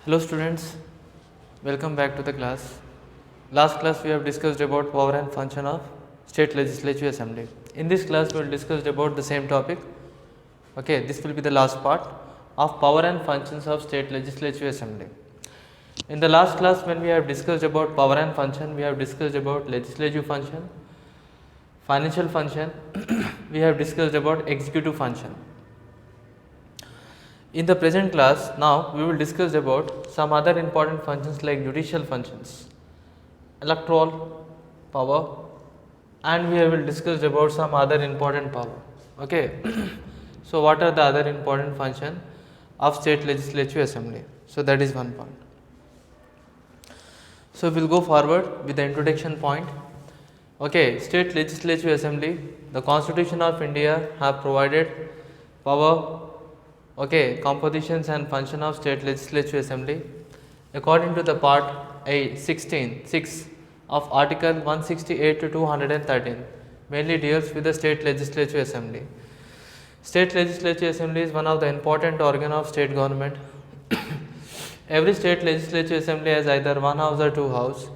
Hello students, welcome back to the class. Last class we have discussed about power and function of state legislative assembly. In this class we will discuss about the same topic. Okay, this will be the last part of power and functions of state legislative assembly. In the last class when we have discussed about power and function, we have discussed about legislative function, financial function, we have discussed about executive function. In the present class, now we will discuss about some other important functions like judicial functions, electoral power, and we will discuss about some other important power. Okay. So what are the other important function of state legislative assembly? So that is one point. So we will go forward with the introduction point. Okay, state legislative assembly, the Constitution of India have provided power, okay, compositions and function of state legislative assembly according to the part 6 of article 168 to 213 mainly deals with the state legislative assembly. State legislative assembly is one of the important organ of state government. Every state legislative assembly has either one house or two house,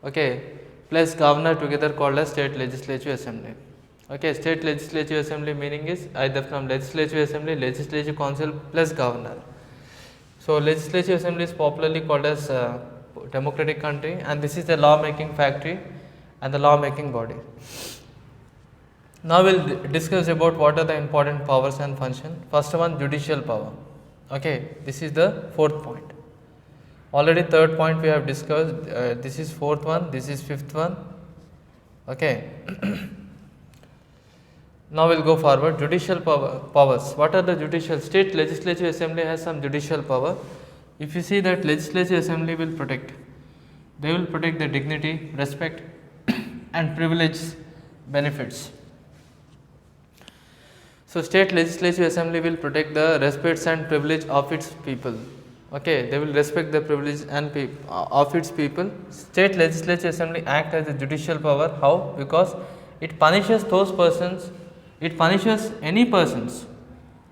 okay, plus governor together called as state legislative assembly. Okay, state legislative assembly meaning is either from legislative assembly, legislative council plus governor. So legislative assembly is popularly called as democratic country, and this is the law making factory and the law making body. Now we will discuss about what are the important powers and function. First one, judicial power. Okay, this is the fourth point. Already third point we have discussed, this is fourth one, this is fifth one. Okay. Now we will go forward. Judicial powers. What are the judicial? State legislative assembly has some judicial power. If you see that legislative assembly will protect, they will protect the dignity, respect and privilege benefits. So state legislative assembly will protect the respects and privilege of its people. Okay, they will respect the privilege and of its people. State legislative assembly act as a judicial power. How? Because it punishes those persons, it punishes any persons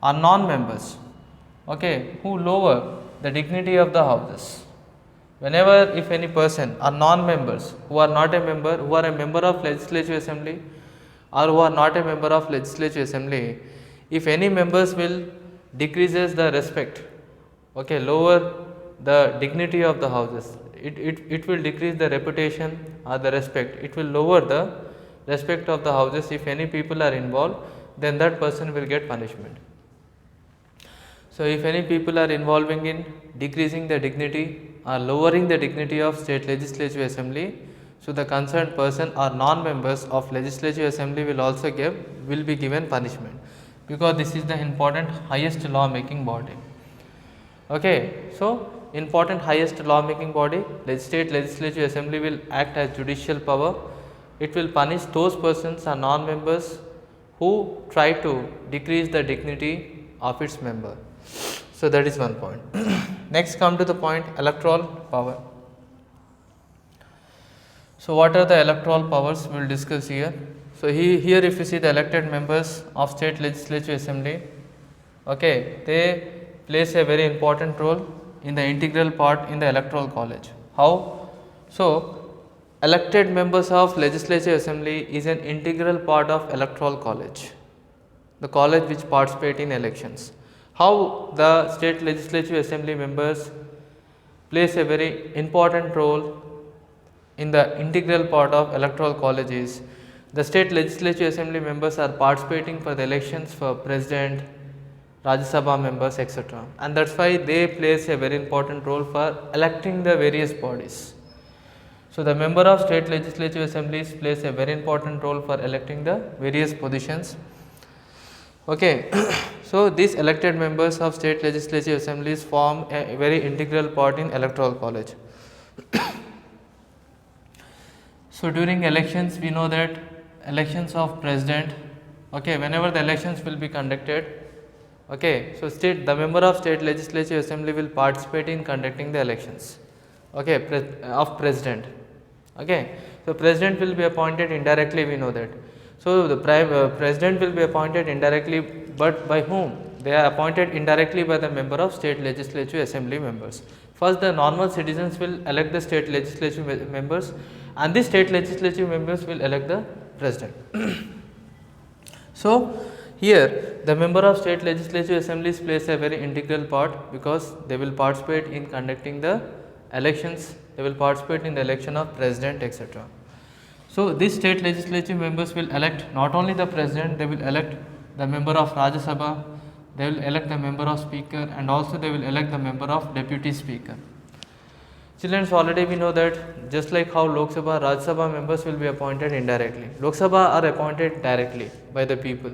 or non-members, okay, who lower the dignity of the houses. Whenever if any person or non-members who are not a member, who are a member of legislative assembly or who are not a member of legislative assembly, if any members will decreases the respect, okay, lower the dignity of the houses, it will decrease the reputation or the respect, it will lower the respect of the houses. If any people are involved, then that person will get punishment. So if any people are involving in decreasing the dignity or lowering the dignity of state legislative assembly, so the concerned person or non-members of legislative assembly will be given punishment, because this is the important highest law making body. Okay, so important highest law making body, the state legislative assembly will act as judicial power. It will punish those persons or non-members who try to decrease the dignity of its member. So that is one point. Next come to the point electoral power. So what are the electoral powers we will discuss here. So here if you see the elected members of state legislative assembly, okay, they plays a very important role in the integral part in the electoral college. How? So elected members of legislative assembly is an integral part of electoral college, the college which participate in elections. How the state legislative assembly members plays a very important role in the integral part of electoral college is, the state legislative assembly members are participating for the elections for president, Rajya Sabha members, etc. And that's why they plays a very important role for electing the various bodies. So the member of state legislative assemblies plays a very important role for electing the various positions. Okay. So these elected members of state legislative assemblies form a very integral part in electoral college. So during elections we know that elections of president, okay, whenever the elections will be conducted, okay, so the member of state legislative assembly will participate in conducting the elections, okay, of president. Okay, so president will be appointed indirectly, we know that. So the president will be appointed indirectly, but by whom? They are appointed indirectly by the member of state legislative assembly members. First, the normal citizens will elect the state legislative members, and the state legislative members will elect the president. So, here the member of state legislative assemblies plays a very integral part, because they will participate in conducting the elections, they will participate in the election of president, etc. So, these state legislative members will elect not only the president, they will elect the member of Rajya Sabha, they will elect the member of speaker, and also they will elect the member of deputy speaker. Children, already we know that just like how Lok Sabha, Rajya Sabha members will be appointed indirectly. Lok Sabha are appointed directly by the people.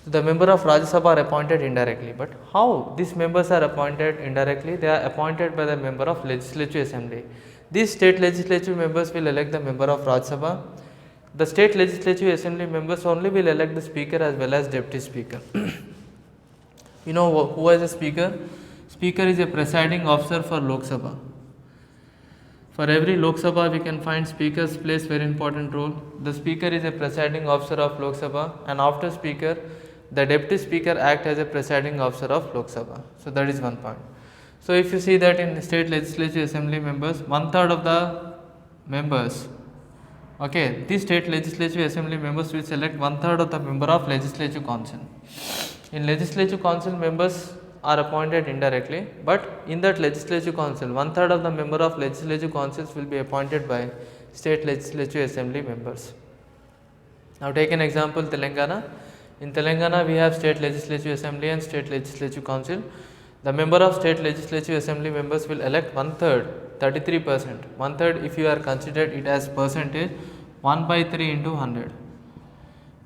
So, the member of Rajya Sabha are appointed indirectly. But how these members are appointed indirectly? They are appointed by the member of legislative assembly. These state legislative members will elect the member of Rajya Sabha. The state legislative assembly members only will elect the speaker as well as deputy speaker. You know who is a speaker? Speaker is a presiding officer for Lok Sabha. For every Lok Sabha, we can find speakers plays very important role. The speaker is a presiding officer of Lok Sabha, and after speaker, the deputy speaker act as a presiding officer of Lok Sabha. So that is one point. So if you see that in state legislative assembly members, 1/3 of the members, okay, these state legislative assembly members will select 1/3 of the member of legislative council. In legislative council, members are appointed indirectly, but in that legislative council, 1/3 of the member of legislative councils will be appointed by state legislative assembly members. Now take an example, Telangana. In Telangana, we have state legislative assembly and state legislative council. The member of state legislative assembly members will elect 1/3, 33%. 1/3, if you are considered it as percentage, 1/3 into 100,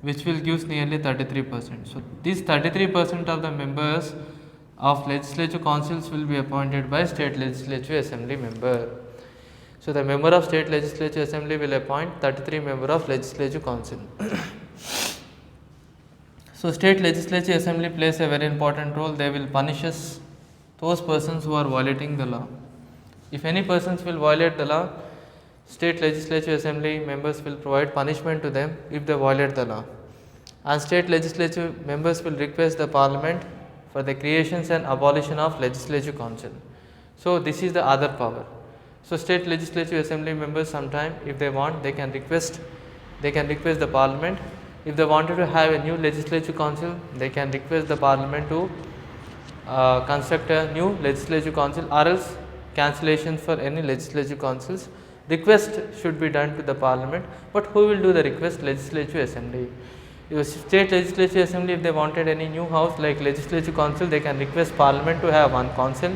which will give nearly 33%. So these 33% of the members of legislative councils will be appointed by state legislative assembly member. So the member of state legislative assembly will appoint 33 member of legislative council. So state legislative assembly plays a very important role. They will punish those persons who are violating the law. If any persons will violate the law, state legislative assembly members will provide punishment to them if they violate the law. And state legislative members will request the parliament for the creations and abolition of legislative council. So this is the other power. So state legislative assembly members sometime, if they want, they can request the parliament. If they wanted to have a new legislative council, they can request the parliament to construct a new legislative council, or else cancellations for any legislative councils. Request should be done to the parliament, but who will do the request? Legislative assembly. If state legislative assembly, if they wanted any new house like legislative council, they can request parliament to have one council.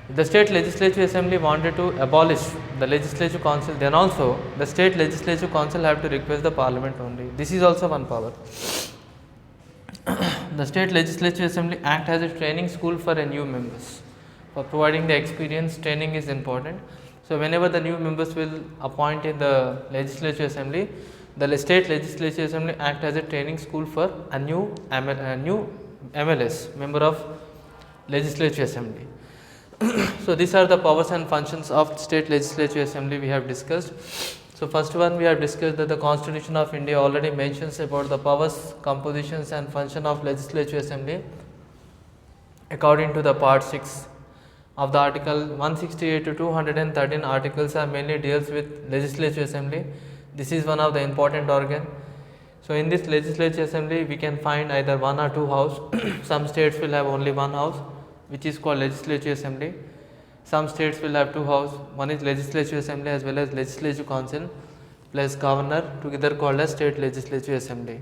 If the state legislative assembly wanted to abolish the legislative council, then also the state legislative council have to request the parliament only. This is also one power. The state legislative assembly act as a training school for a new members. For providing the experience, training is important. So whenever the new members will appoint in the legislative assembly, the state legislative assembly act as a training school for a new MLS, member of legislative assembly. So these are the powers and functions of state legislative assembly we have discussed. So first one, we have discussed that the Constitution of India already mentions about the powers, compositions and function of legislative assembly according to the part 6 of the article 168 to 213 articles are mainly deals with legislative assembly. This is one of the important organ. So in this legislative assembly, we can find either one or two house. Some states will have only one house, which is called legislative assembly. Some states will have two houses. One is legislative assembly as well as legislative council plus governor, together called as state legislative assembly.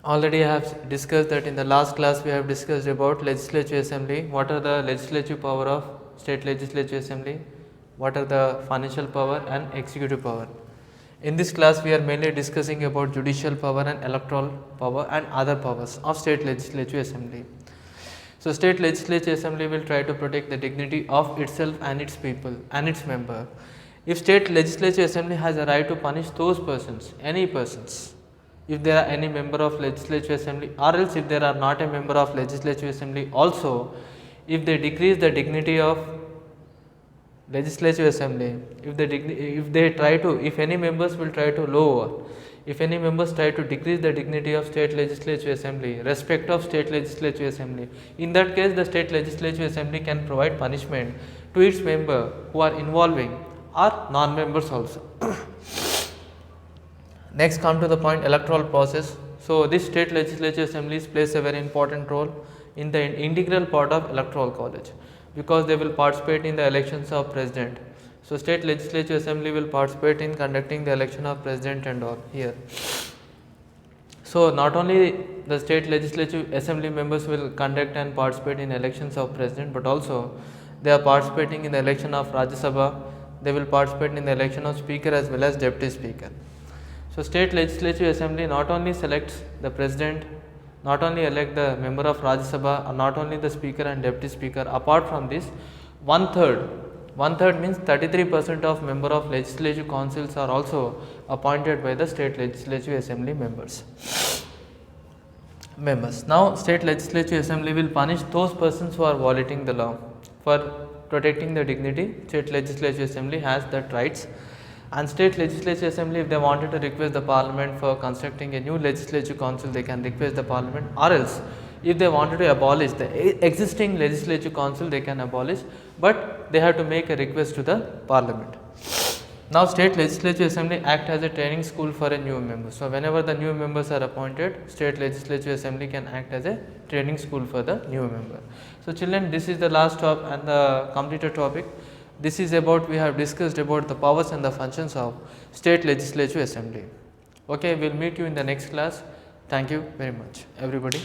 Already I have discussed that in the last class we have discussed about legislative assembly. What are the legislative power of state legislative assembly? What are the financial power and executive power? In this class we are mainly discussing about judicial power and electoral power and other powers of state legislative assembly. So state legislative assembly will try to protect the dignity of itself and its people and its member. If state legislative assembly has a right to punish those persons, any persons, if there are any member of legislative assembly, or else if there are not a member of legislative assembly also, if they decrease the dignity of legislative assembly, if any members will try to lower, If any members try to decrease the dignity of state legislative assembly, respect of state legislative assembly, in that case the state legislative assembly can provide punishment to its member who are involving or non-members also. Next, come to the point electoral process. So this state legislative assemblies plays a very important role in the integral part of electoral college, because they will participate in the elections of president. So state legislative assembly will participate in conducting the election of president and all here. So not only the state legislative assembly members will conduct and participate in elections of president, but also they are participating in the election of Rajya Sabha. They will participate in the election of speaker as well as deputy speaker. So state legislative assembly not only selects the president, not only elect the member of Rajya Sabha, or not only the speaker and deputy speaker. Apart from this, one third means 33% of member of legislative councils are also appointed by the state legislative assembly members. Now state legislative assembly will punish those persons who are violating the law. For protecting the dignity, state legislative assembly has that rights. And state legislative assembly, if they wanted to request the parliament for constructing a new legislative council, they can request the parliament, or else if they wanted to abolish the existing legislative council, they can abolish, but they have to make a request to the parliament. Now state legislative assembly act as a training school for a new member. So whenever the new members are appointed, state legislative assembly can act as a training school for the new member. So children, this is the last top and the completed topic. This is about, we have discussed about the powers and the functions of state legislative assembly. Okay, we will meet you in the next class. Thank you very much, everybody.